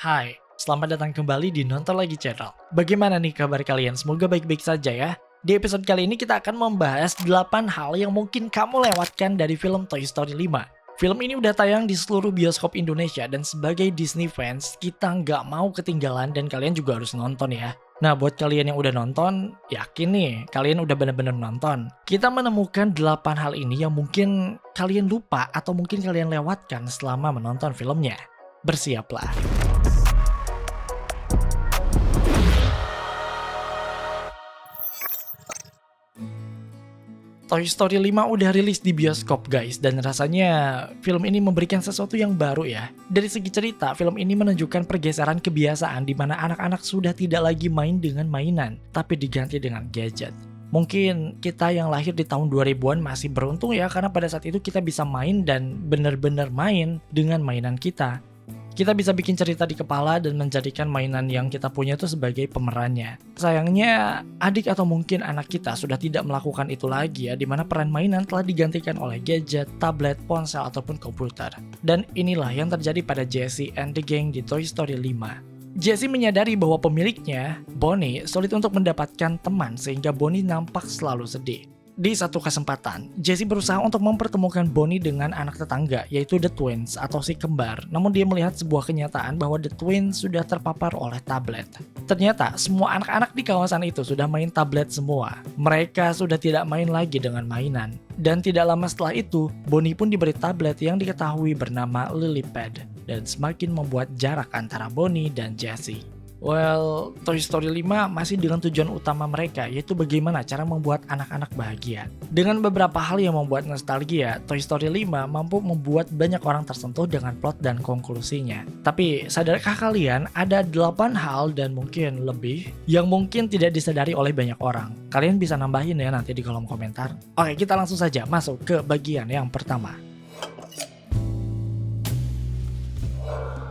Hai, selamat datang kembali di Nonton Lagi Channel. Bagaimana nih kabar kalian? Semoga baik-baik saja ya. Di episode kali ini kita akan membahas 8 hal yang mungkin kamu lewatkan dari film Toy Story 5. Film ini udah tayang di seluruh bioskop Indonesia dan sebagai Disney fans, kita nggak mau ketinggalan dan kalian juga harus nonton ya. Nah, buat kalian yang udah nonton, yakin nih kalian udah bener-bener nonton. Kita menemukan 8 hal ini yang mungkin kalian lupa atau mungkin kalian lewatkan selama menonton filmnya. Bersiaplah. Toy Story 5 udah rilis di bioskop guys, dan rasanya film ini memberikan sesuatu yang baru ya. Dari segi cerita, film ini menunjukkan pergeseran kebiasaan di mana anak-anak sudah tidak lagi main dengan mainan, tapi diganti dengan gadget. Mungkin kita yang lahir di tahun 2000-an masih beruntung ya, karena pada saat itu kita bisa main dan benar-benar main dengan mainan kita. Kita bisa bikin cerita di kepala dan menjadikan mainan yang kita punya itu sebagai pemerannya. Sayangnya, adik atau mungkin anak kita sudah tidak melakukan itu lagi ya, dimana peran mainan telah digantikan oleh gadget, tablet, ponsel, ataupun komputer. Dan inilah yang terjadi pada Jessie and the Gang di Toy Story 5. Jessie menyadari bahwa pemiliknya, Bonnie, sulit untuk mendapatkan teman sehingga Bonnie nampak selalu sedih. Di satu kesempatan, Jessie berusaha untuk mempertemukan Bonnie dengan anak tetangga, yaitu The Twins atau si kembar. Namun dia melihat sebuah kenyataan bahwa The Twins sudah terpapar oleh tablet. Ternyata semua anak-anak di kawasan itu sudah main tablet semua. Mereka sudah tidak main lagi dengan mainan. Dan tidak lama setelah itu, Bonnie pun diberi tablet yang diketahui bernama Lilypad. Dan semakin membuat jarak antara Bonnie dan Jessie. Well, Toy Story 5 masih dengan tujuan utama mereka, yaitu bagaimana cara membuat anak-anak bahagia. Dengan beberapa hal yang membuat nostalgia, Toy Story 5 mampu membuat banyak orang tersentuh dengan plot dan konklusinya. Tapi, sadarkah kalian ada 8 hal dan mungkin lebih yang mungkin tidak disadari oleh banyak orang? Kalian bisa nambahin ya nanti di kolom komentar. Oke, kita langsung saja masuk ke bagian yang pertama.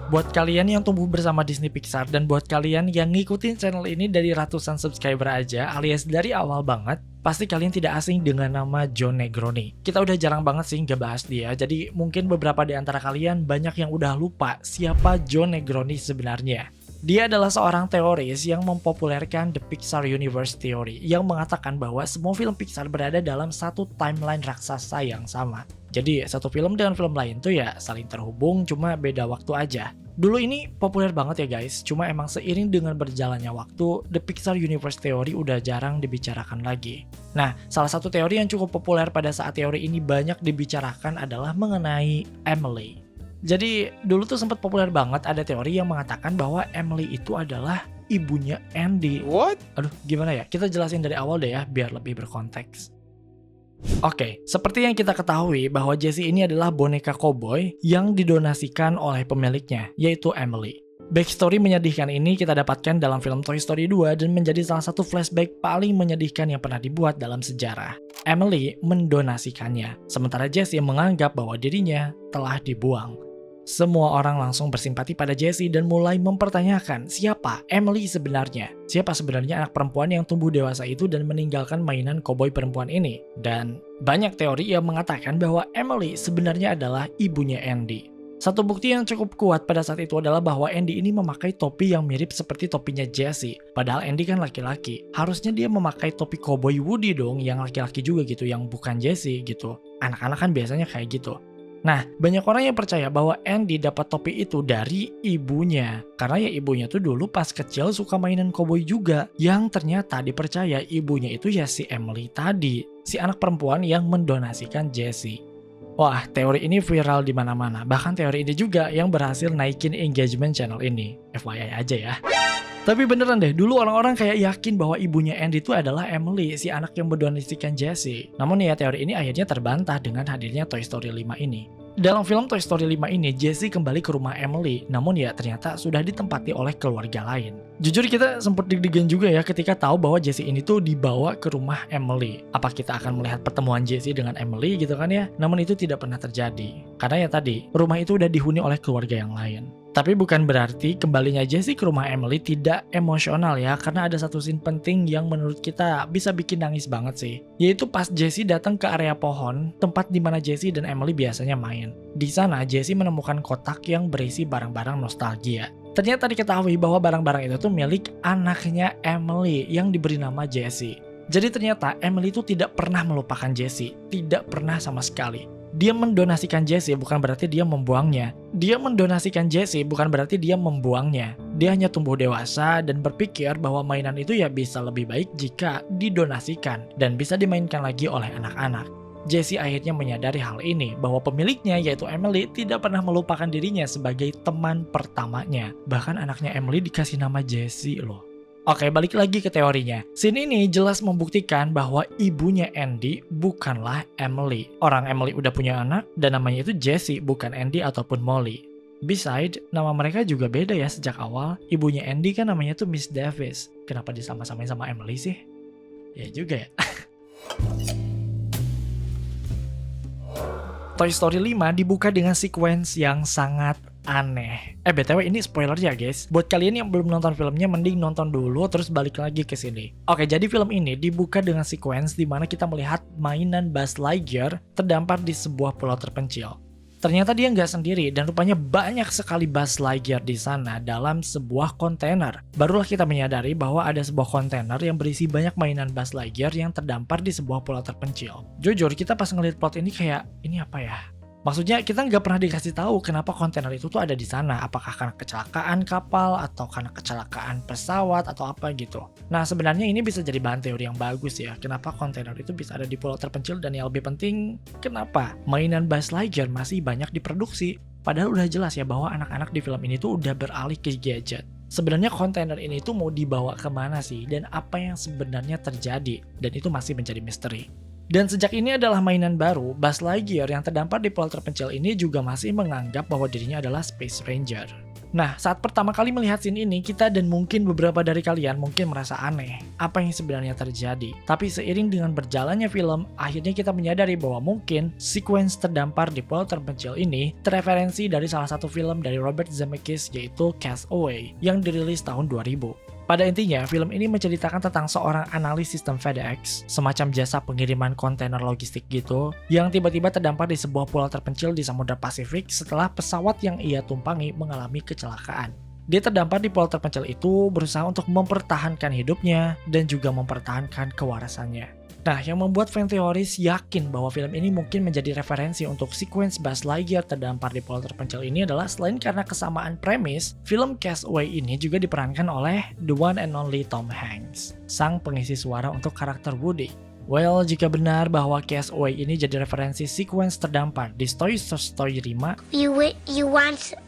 Buat kalian yang tumbuh bersama Disney Pixar dan buat kalian yang ngikutin channel ini dari ratusan subscriber aja alias dari awal banget, pasti kalian tidak asing dengan nama John Negroni. Kita udah jarang banget sih nggak bahas dia, jadi mungkin beberapa di antara kalian banyak yang udah lupa siapa John Negroni sebenarnya. Dia adalah seorang teoris yang mempopulerkan The Pixar Universe Theory yang mengatakan bahwa semua film Pixar berada dalam satu timeline raksasa yang sama. Jadi satu film dengan film lain tuh ya saling terhubung, cuma beda waktu aja. Dulu ini populer banget ya guys, cuma emang seiring dengan berjalannya waktu, The Pixar Universe Theory udah jarang dibicarakan lagi. Nah, salah satu teori yang cukup populer pada saat teori ini banyak dibicarakan adalah mengenai Emily. Jadi dulu tuh sempat populer banget ada teori yang mengatakan bahwa Emily itu adalah ibunya Andy. What? Aduh, gimana ya? Kita jelasin dari awal deh ya, biar lebih berkonteks. Oke, seperti yang kita ketahui bahwa Jessie ini adalah boneka koboi yang didonasikan oleh pemiliknya, yaitu Emily. Backstory menyedihkan ini kita dapatkan dalam film Toy Story 2 dan menjadi salah satu flashback paling menyedihkan yang pernah dibuat dalam sejarah. Emily mendonasikannya, sementara Jessie menganggap bahwa dirinya telah dibuang. Semua orang langsung bersimpati pada Jessie dan mulai mempertanyakan siapa Emily sebenarnya. Siapa sebenarnya anak perempuan yang tumbuh dewasa itu dan meninggalkan mainan koboi perempuan ini. Dan banyak teori yang mengatakan bahwa Emily sebenarnya adalah ibunya Andy. Satu bukti yang cukup kuat pada saat itu adalah bahwa Andy ini memakai topi yang mirip seperti topinya Jessie. Padahal Andy kan laki-laki. Harusnya dia memakai topi koboi Woody dong, yang laki-laki juga gitu, yang bukan Jessie gitu. Anak-anak kan biasanya kayak gitu. Nah, banyak orang yang percaya bahwa Andy dapat topi itu dari ibunya. Karena ya ibunya tuh dulu pas kecil suka mainan koboi juga. Yang ternyata dipercaya ibunya itu ya si Emily tadi. Si anak perempuan yang mendonasikan Jessie. Wah, teori ini viral di mana-mana. Bahkan teori ini juga yang berhasil naikin engagement channel ini. FYI aja ya. Tapi beneran deh, dulu orang-orang kayak yakin bahwa ibunya Andy itu adalah Emily, si anak yang mendonasikan Jessie. Namun ya teori ini akhirnya terbantah dengan hadirnya Toy Story 5 ini. Dalam film Toy Story 5 ini, Jessie kembali ke rumah Emily, namun ya ternyata sudah ditempati oleh keluarga lain. Jujur kita sempat deg-degan juga ya ketika tahu bahwa Jessie ini tuh dibawa ke rumah Emily. Apa kita akan melihat pertemuan Jessie dengan Emily gitu kan ya? Namun itu tidak pernah terjadi. Karena ya tadi, rumah itu udah dihuni oleh keluarga yang lain. Tapi bukan berarti kembalinya Jessie ke rumah Emily tidak emosional ya, karena ada satu scene penting yang menurut kita bisa bikin nangis banget sih. Yaitu pas Jessie datang ke area pohon, tempat di mana Jessie dan Emily biasanya main. Di sana Jessie menemukan kotak yang berisi barang-barang nostalgia. Ternyata diketahui bahwa barang-barang itu tuh milik anaknya Emily yang diberi nama Jessie. Jadi ternyata Emily itu tidak pernah melupakan Jessie, tidak pernah sama sekali. Dia mendonasikan Jessie bukan berarti dia membuangnya. Dia mendonasikan Jessie bukan berarti dia membuangnya. Dia hanya tumbuh dewasa dan berpikir bahwa mainan itu ya bisa lebih baik jika didonasikan dan bisa dimainkan lagi oleh anak-anak. Jessie akhirnya menyadari hal ini, bahwa pemiliknya yaitu Emily tidak pernah melupakan dirinya sebagai teman pertamanya. Bahkan anaknya Emily dikasih nama Jessie loh. Oke, balik lagi ke teorinya. Scene ini jelas membuktikan bahwa ibunya Andy bukanlah Emily. Orang Emily udah punya anak dan namanya itu Jessie, bukan Andy ataupun Molly. Besides, nama mereka juga beda ya sejak awal. Ibunya Andy kan namanya tuh Miss Davis. Kenapa disama-samain sama Emily sih? Ya juga ya. Toy Story 5 dibuka dengan sequence yang sangat aneh. BTW ini spoiler ya guys. Buat kalian yang belum nonton filmnya, mending nonton dulu terus balik lagi ke sini. Oke, jadi film ini dibuka dengan sequence di mana kita melihat mainan Buzz Lightyear terdampar di sebuah pulau terpencil. Ternyata dia nggak sendiri dan rupanya banyak sekali Buzz Lightyear di sana dalam sebuah kontainer. Barulah kita menyadari bahwa ada sebuah kontainer yang berisi banyak mainan Buzz Lightyear yang terdampar di sebuah pulau terpencil. Jujur, kita pas ngeliat plot ini kayak, ini apa ya? Maksudnya kita nggak pernah dikasih tahu kenapa kontainer itu tuh ada di sana. Apakah karena kecelakaan kapal atau karena kecelakaan pesawat atau apa gitu. Nah sebenarnya ini bisa jadi bahan teori yang bagus ya. Kenapa kontainer itu bisa ada di pulau terpencil dan yang lebih penting, kenapa mainan Buzz Lightyear masih banyak diproduksi. Padahal udah jelas ya bahwa anak-anak di film ini tuh udah beralih ke gadget. Sebenarnya kontainer ini tuh mau dibawa kemana sih dan apa yang sebenarnya terjadi. Dan itu masih menjadi misteri. Dan sejak ini adalah mainan baru, Buzz Lightyear yang terdampar di pulau terpencil ini juga masih menganggap bahwa dirinya adalah Space Ranger. Nah, saat pertama kali melihat scene ini, kita dan mungkin beberapa dari kalian mungkin merasa aneh. Apa yang sebenarnya terjadi? Tapi seiring dengan berjalannya film, akhirnya kita menyadari bahwa mungkin sequence terdampar di pulau terpencil ini terreferensi dari salah satu film dari Robert Zemeckis yaitu Cast Away yang dirilis tahun 2000. Pada intinya, film ini menceritakan tentang seorang analis sistem FedEx, semacam jasa pengiriman kontainer logistik gitu, yang tiba-tiba terdampar di sebuah pulau terpencil di Samudra Pasifik setelah pesawat yang ia tumpangi mengalami kecelakaan. Dia terdampar di pulau terpencil itu berusaha untuk mempertahankan hidupnya dan juga mempertahankan kewarasannya. Nah, yang membuat fan teoris yakin bahwa film ini mungkin menjadi referensi untuk sequence Buzz Lightyear terdampar di pulau terpencil ini adalah selain karena kesamaan premis, film Cast Away ini juga diperankan oleh the one and only Tom Hanks, sang pengisi suara untuk karakter Woody. Well, jika benar bahwa Cast Away ini jadi referensi sequence terdampar di Toy Story 5,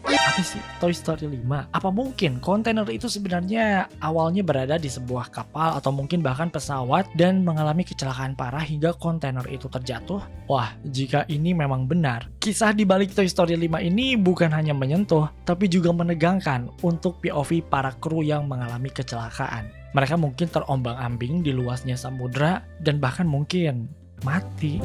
apa sih Toy Story 5? Apa mungkin kontainer itu sebenarnya awalnya berada di sebuah kapal atau mungkin bahkan pesawat dan mengalami kecelakaan parah hingga kontainer itu terjatuh? Wah, jika ini memang benar, kisah di balik Toy Story 5 ini bukan hanya menyentuh, tapi juga menegangkan untuk POV para kru yang mengalami kecelakaan. Mereka mungkin terombang-ambing di luasnya samudra dan bahkan mungkin mati.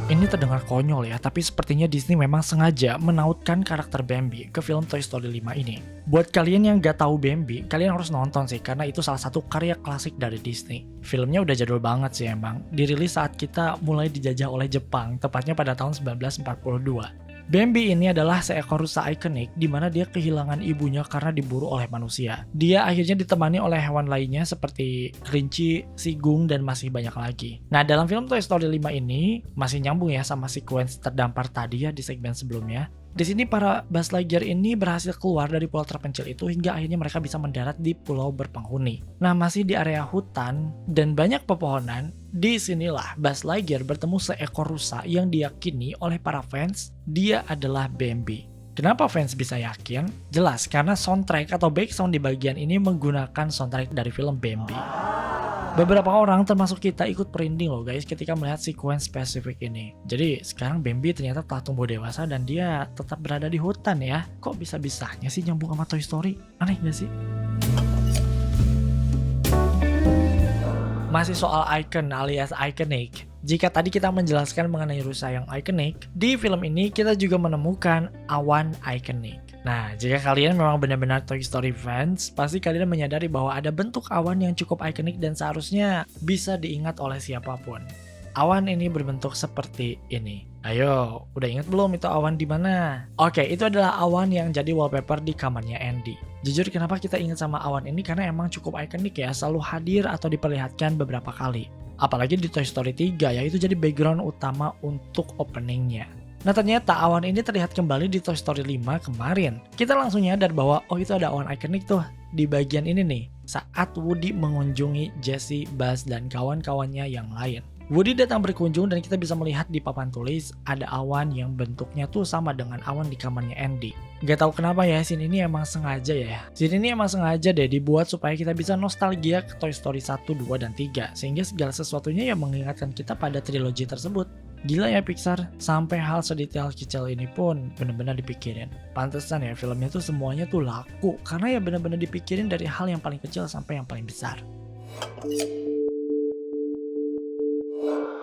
Ini terdengar konyol ya, tapi sepertinya Disney memang sengaja menautkan karakter Bambi ke film Toy Story 5 ini. Buat kalian yang gak tahu Bambi, kalian harus nonton sih, karena itu salah satu karya klasik dari Disney. Filmnya udah jadul banget sih emang, dirilis saat kita mulai dijajah oleh Jepang, tepatnya pada tahun 1942. Bambi ini adalah seekor rusa ikonik di mana dia kehilangan ibunya karena diburu oleh manusia. Dia akhirnya ditemani oleh hewan lainnya seperti kelinci, sigung, dan masih banyak lagi. Nah, dalam film Toy Story 5 ini masih nyambung ya sama sequence terdampar tadi ya di segmen sebelumnya. Di sini para Buzz Lightyear ini berhasil keluar dari pulau terpencil itu hingga akhirnya mereka bisa mendarat di pulau berpenghuni. Nah, masih di area hutan dan banyak pepohonan. Di sinilah Buzz Lightyear bertemu seekor rusa yang diyakini oleh para fans dia adalah Bambi. Kenapa fans bisa yakin? Jelas karena soundtrack atau background di bagian ini menggunakan soundtrack dari film Bambi. Beberapa orang termasuk kita ikut merinding loh guys ketika melihat sequence spesifik ini. Jadi sekarang Bambi ternyata telah tumbuh dewasa dan dia tetap berada di hutan ya. Kok bisa-bisanya sih nyambung sama Toy Story? Aneh gak sih? Masih soal icon alias iconic. Jika tadi kita menjelaskan mengenai rusa yang ikonik, di film ini kita juga menemukan awan ikonik. Nah, jika kalian memang benar-benar Toy Story fans, pasti kalian menyadari bahwa ada bentuk awan yang cukup ikonik dan seharusnya bisa diingat oleh siapapun. Awan ini berbentuk seperti ini. Ayo, udah inget belum itu awan di mana? Oke, itu adalah awan yang jadi wallpaper di kamarnya Andy. Jujur kenapa kita ingat sama awan ini karena emang cukup ikonik ya, selalu hadir atau diperlihatkan beberapa kali. Apalagi di Toy Story 3 ya, itu jadi background utama untuk openingnya. Nah ternyata awan ini terlihat kembali di Toy Story 5 kemarin. Kita langsung nyadar bahwa oh itu ada awan ikonik tuh di bagian ini nih. Saat Woody mengunjungi Jessie, Buzz, dan kawan-kawannya yang lain. Woody datang berkunjung dan kita bisa melihat di papan tulis ada awan yang bentuknya tuh sama dengan awan di kamarnya Andy. Gak tahu kenapa ya, scene ini emang sengaja ya. Scene ini emang sengaja deh dibuat supaya kita bisa nostalgia ke Toy Story 1, 2, dan 3. Sehingga segala sesuatunya yang mengingatkan kita pada trilogi tersebut. Gila ya Pixar, sampai hal sedetail kecil ini pun benar-benar dipikirin. Pantesan ya filmnya tuh semuanya tuh laku, karena ya benar-benar dipikirin dari hal yang paling kecil sampai yang paling besar.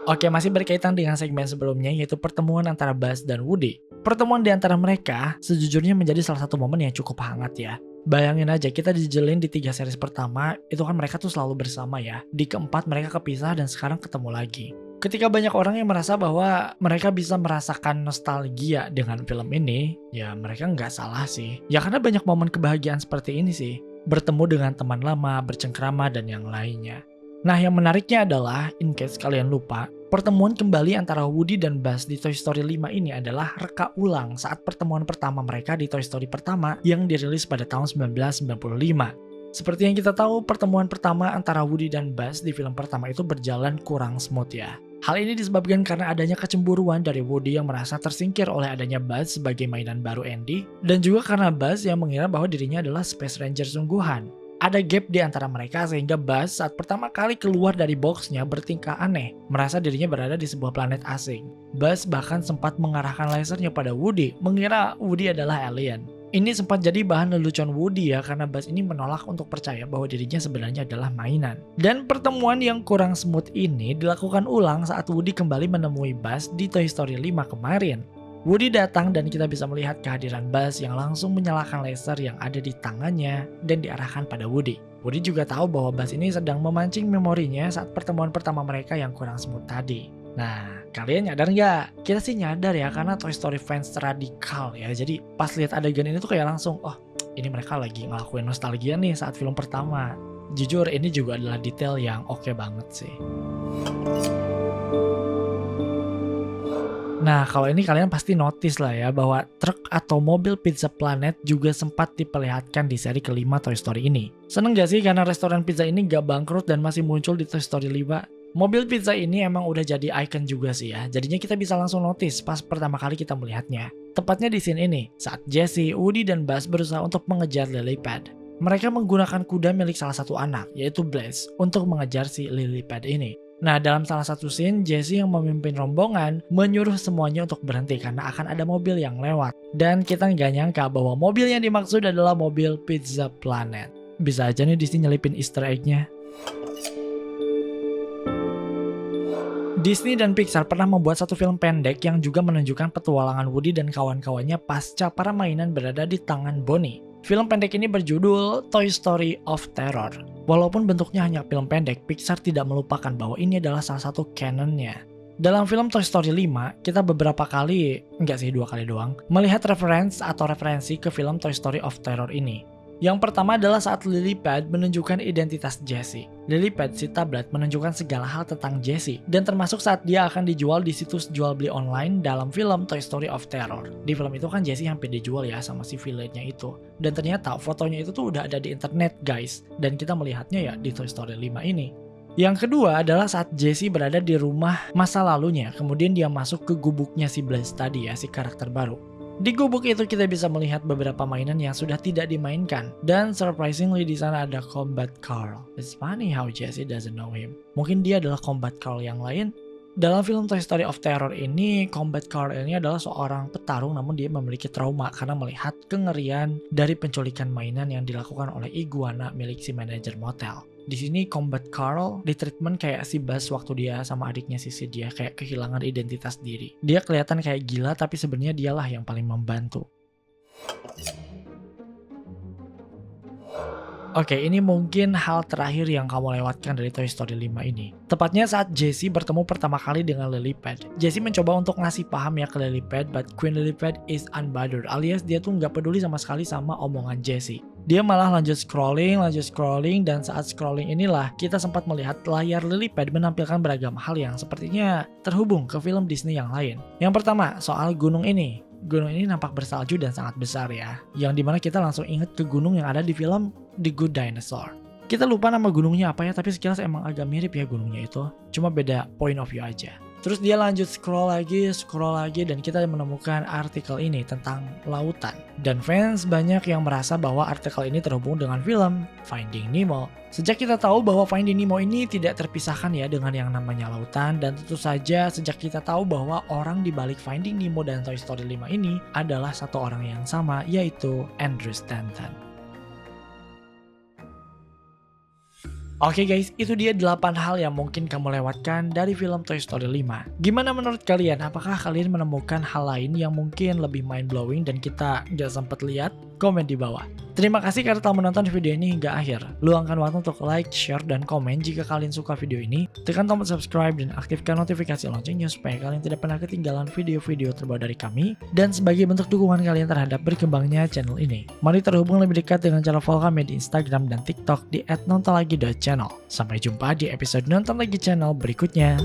Oke, masih berkaitan dengan segmen sebelumnya yaitu pertemuan antara Buzz dan Woody. Pertemuan di antara mereka sejujurnya menjadi salah satu momen yang cukup hangat ya. Bayangin aja kita dijelin di 3 series pertama, itu kan mereka tuh selalu bersama ya. Di keempat mereka kepisah dan sekarang ketemu lagi. Ketika banyak orang yang merasa bahwa mereka bisa merasakan nostalgia dengan film ini, ya mereka nggak salah sih. Ya karena banyak momen kebahagiaan seperti ini sih. Bertemu dengan teman lama, bercengkrama, dan yang lainnya. Nah yang menariknya adalah, in case kalian lupa, pertemuan kembali antara Woody dan Buzz di Toy Story 5 ini adalah reka ulang saat pertemuan pertama mereka di Toy Story pertama yang dirilis pada tahun 1995. Seperti yang kita tahu, pertemuan pertama antara Woody dan Buzz di film pertama itu berjalan kurang smooth ya. Hal ini disebabkan karena adanya kecemburuan dari Woody yang merasa tersingkir oleh adanya Buzz sebagai mainan baru Andy, dan juga karena Buzz yang mengira bahwa dirinya adalah Space Ranger sungguhan. Ada gap di antara mereka sehingga Buzz saat pertama kali keluar dari boxnya bertingkah aneh, merasa dirinya berada di sebuah planet asing. Buzz bahkan sempat mengarahkan lasernya pada Woody, mengira Woody adalah alien. Ini sempat jadi bahan lelucon Woody ya, karena Buzz ini menolak untuk percaya bahwa dirinya sebenarnya adalah mainan. Dan pertemuan yang kurang smooth ini dilakukan ulang saat Woody kembali menemui Buzz di Toy Story 5 kemarin. Woody datang dan kita bisa melihat kehadiran Buzz yang langsung menyalakan laser yang ada di tangannya dan diarahkan pada Woody. Woody juga tahu bahwa Buzz ini sedang memancing memorinya saat pertemuan pertama mereka yang kurang smooth tadi. Nah, kalian nyadar nggak? Kita sih nyadar ya, karena Toy Story fans radikal ya. Jadi pas lihat adegan ini tuh kayak langsung, oh ini mereka lagi ngelakuin nostalgia nih saat film pertama. Jujur ini juga adalah detail yang oke banget sih. Nah, kalau ini kalian pasti notice lah ya bahwa truk atau mobil Pizza Planet juga sempat diperlihatkan di seri kelima Toy Story ini. Seneng gak sih karena restoran pizza ini gak bangkrut dan masih muncul di Toy Story 5? Mobil pizza ini emang udah jadi icon juga sih ya, jadinya kita bisa langsung notice pas pertama kali kita melihatnya. Tepatnya di scene ini, saat Jessie, Woody, dan Buzz berusaha untuk mengejar lily pad. Mereka menggunakan kuda milik salah satu anak, yaitu Blaze, untuk mengejar si lily pad ini. Nah, dalam salah satu scene, Jessie yang memimpin rombongan menyuruh semuanya untuk berhenti karena akan ada mobil yang lewat. Dan kita nggak nyangka bahwa mobil yang dimaksud adalah mobil Pizza Planet. Bisa aja nih Disney nyelipin easter egg-nya. Disney dan Pixar pernah membuat satu film pendek yang juga menunjukkan petualangan Woody dan kawan-kawannya pasca para mainan berada di tangan Bonnie. Film pendek ini berjudul Toy Story of Terror. Walaupun bentuknya hanya film pendek, Pixar tidak melupakan bahwa ini adalah salah satu canonnya. Dalam film Toy Story 5, kita beberapa kali, enggak sih 2 kali doang, melihat referensi ke film Toy Story of Terror ini. Yang pertama adalah saat Lilypad menunjukkan identitas Jessie. Lilypad si tablet menunjukkan segala hal tentang Jessie, dan termasuk saat dia akan dijual di situs jual beli online dalam film Toy Story of Terror. Di film itu kan Jessie hampir dijual ya sama si villainnya itu. Dan ternyata fotonya itu tuh udah ada di internet guys, dan kita melihatnya ya di Toy Story 5 ini. Yang kedua adalah saat Jessie berada di rumah masa lalunya, kemudian dia masuk ke gubuknya si Blaze tadi ya, si karakter baru. Di gubuk itu kita bisa melihat beberapa mainan yang sudah tidak dimainkan, dan surprisingly di sana ada Combat Carl. It's funny how Jessie doesn't know him. Mungkin dia adalah Combat Carl yang lain. Dalam film Toy Story of Terror ini, Combat Carl ini adalah seorang petarung namun dia memiliki trauma karena melihat kengerian dari penculikan mainan yang dilakukan oleh iguana milik si manajer motel. Di sini Combat Carl ditreatment kayak si Buzz waktu dia sama adiknya Sissy, dia kayak kehilangan identitas diri. Dia kelihatan kayak gila tapi sebenarnya dialah yang paling membantu. Oke, ini mungkin hal terakhir yang kamu lewatkan dari Toy Story 5 ini. Tepatnya saat Jessie bertemu pertama kali dengan Lilypad. Jessie mencoba untuk ngasih paham ya ke Lilypad, but Queen Lilypad is unbothered, alias dia tuh nggak peduli sama sekali sama omongan Jessie. Dia malah lanjut scrolling, dan saat scrolling inilah kita sempat melihat layar Lilypad menampilkan beragam hal yang sepertinya terhubung ke film Disney yang lain. Yang pertama, soal gunung ini. Gunung ini nampak bersalju dan sangat besar ya, yang dimana kita langsung inget ke gunung yang ada di film The Good Dinosaur. Kita lupa nama gunungnya apa ya, tapi sekilas emang agak mirip ya gunungnya itu, cuma beda point of view aja. Terus dia lanjut scroll lagi, dan kita menemukan artikel ini tentang lautan. Dan fans banyak yang merasa bahwa artikel ini terhubung dengan film Finding Nemo. Sejak kita tahu bahwa Finding Nemo ini tidak terpisahkan ya dengan yang namanya lautan, dan tentu saja sejak kita tahu bahwa orang di balik Finding Nemo dan Toy Story 5 ini adalah satu orang yang sama, yaitu Andrew Stanton. Oke guys, itu dia 8 hal yang mungkin kamu lewatkan dari film Toy Story 5. Gimana menurut kalian? Apakah kalian menemukan hal lain yang mungkin lebih mind-blowing dan kita nggak sempat lihat? Komen di bawah. Terima kasih karena telah menonton video ini hingga akhir. Luangkan waktu untuk like, share, dan komen jika kalian suka video ini. Tekan tombol subscribe dan aktifkan notifikasi loncengnya supaya kalian tidak pernah ketinggalan video-video terbaru dari kami. Dan sebagai bentuk dukungan kalian terhadap berkembangnya channel ini, mari terhubung lebih dekat dengan cara follow kami di Instagram dan TikTok di @nontonlagi.channel. Sampai jumpa di episode Nonton Lagi Channel berikutnya.